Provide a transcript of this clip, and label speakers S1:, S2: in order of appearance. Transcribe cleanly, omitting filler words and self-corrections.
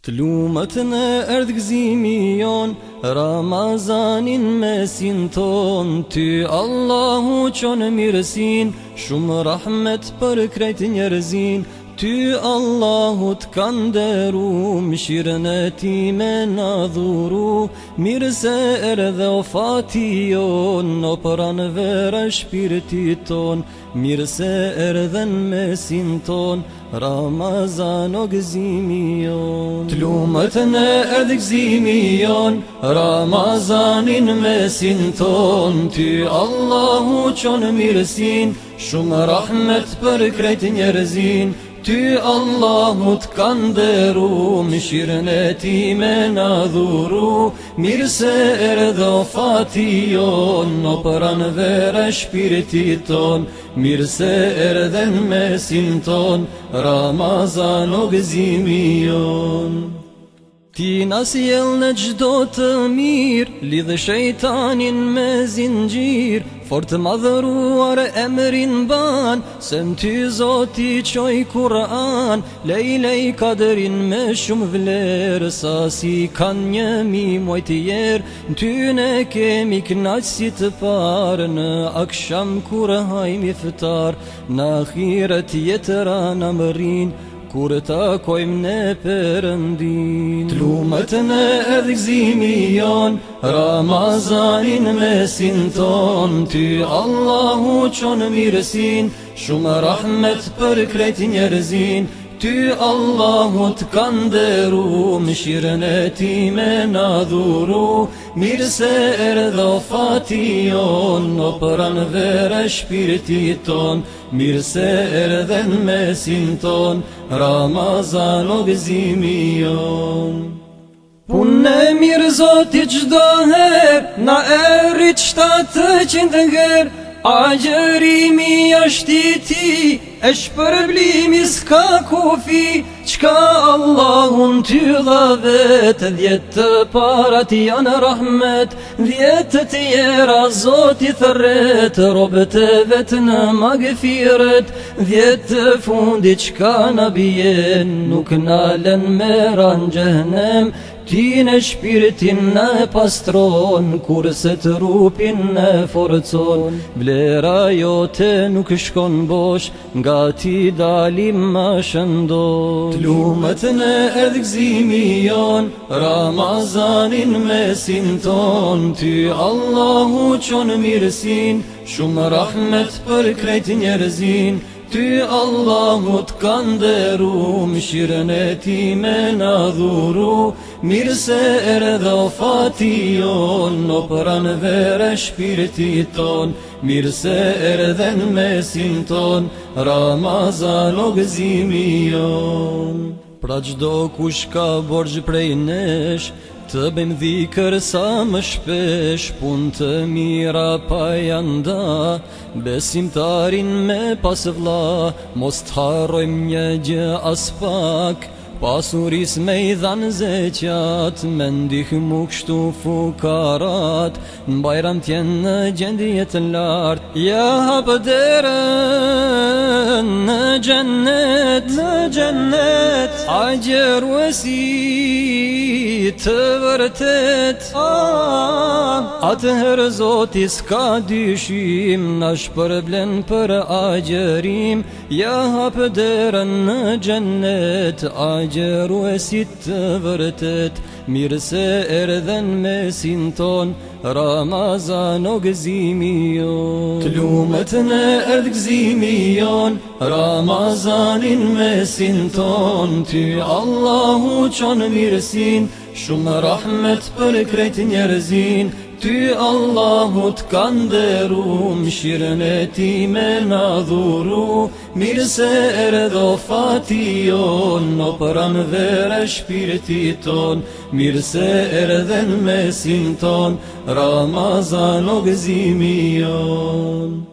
S1: Të lumët në erdhgëzimi jon, Ramazanin mesin ton, Ty Allahu qonë mirësin, shumë rahmet për krejt njerëzin. Ty Allahu t'ka nderu, mshirën e ti me na dhuru, mirë se erdhe o fati jon, o pranë vera shpirti ton, mirë se erdhen mesin ton, Ramazan o gëzimi jon. T'lumët në erdhgëzimi jon, Ramazanin mesin ton, Ty Allahu qonë mirësin, shumë rahmet për krejt njerëzin. Ty Allahu t'ka nderu, mshirën e ti me na dhuru, mirë se erdhe o fati jon, o pranë vera shpirti ton, mirë se erdhen mesin ton, Ramazan o gëzimi jon. Ti na sjell në çdo të mirë, lidhe shejtanin me zinxhir, fort të madhëruar emrin ban, se në ty Zoti qoj Kur'an, lej kaderin me shumë vlerë, sa si kan 1000 muaj tjerë, në ty ne kemi knaqësi të parë, në aksham kur hajmi iftar, në ahiret jetëra na mërin, kur takojmë ne Perëndin. T'lumët në erdhgëzimi jon, Ramazanin mesin ton, Ty Allahu qonë mirësin, shumë rahmet për krejt njerëzin. Ty Allahu t'ka nderu, mshirën e ti me na dhuru, mirë se erdhe o fati jon, o pranë vera shpirti ton, mirë se erdhen mesin ton, Ramazan o gëzimi jon. Punë e mirë Zoti çdo herë, na errit 700 herë, agjërimi është i ti, e shpërblimi s'ka kufi, çka Allahun ty dha vetë, 10 të parat janë rahmet, 10 të tjera Zoti thërret, robët e vetë në magfiret, 10 të fundi çka na bien, nuk na lën me ran xhenem. Ti në shpirtin në pastron, kurse të trupin në forcon, vlera jote nuk shkon bosh, nga ti dalim ma shëndosh. T'lumët në erdhgëzimi jon, Ramazanin mesin ton, Ty Allahu qonë mirësin, shumë rahmet për krejt njerëzin. Ty Allahu t'ka nderu, mshirën e ti me na dhuru, mirë se erdhe o fati jon, o pranë vera shpirti ton, mirë se erdhen mesin ton, Ramazan o gëzimi jon. Pra çdo kush ka borxh prej nesh, të bëjmë dhikër sa më shpesh, pun të mira pa janda, besimtarin me pas vlla, mos t'harrojmë një gjë as pak, pasuris me I dhanë zeqat, me ndihmu kështu fukarat, në bajram t'jenë në gjendje të lartë. Ja hapë derën në gjennet, agjeruesi të vërtet, atëherë Zoti s'ka dyshim, na shpërblen për agjerim. Ja hapë derën në gjennet, agjeruesi të vërtet, mirë se erdhen mesin ton, Ramazan o gëzimi jon. T'lumët në erdhgëzimi jon, Ramazanin mesin ton, Ty Allahu qonë mirësin, shumë rahmet për krejt njerëzin. Ty Allahu t'ka nderu, mshirën e ti me na dhuru, mirë se erdhe o fati jon, o pranë vera shpirti ton, mirë se erdhen mesin ton, Ramazan o gëzimi jon.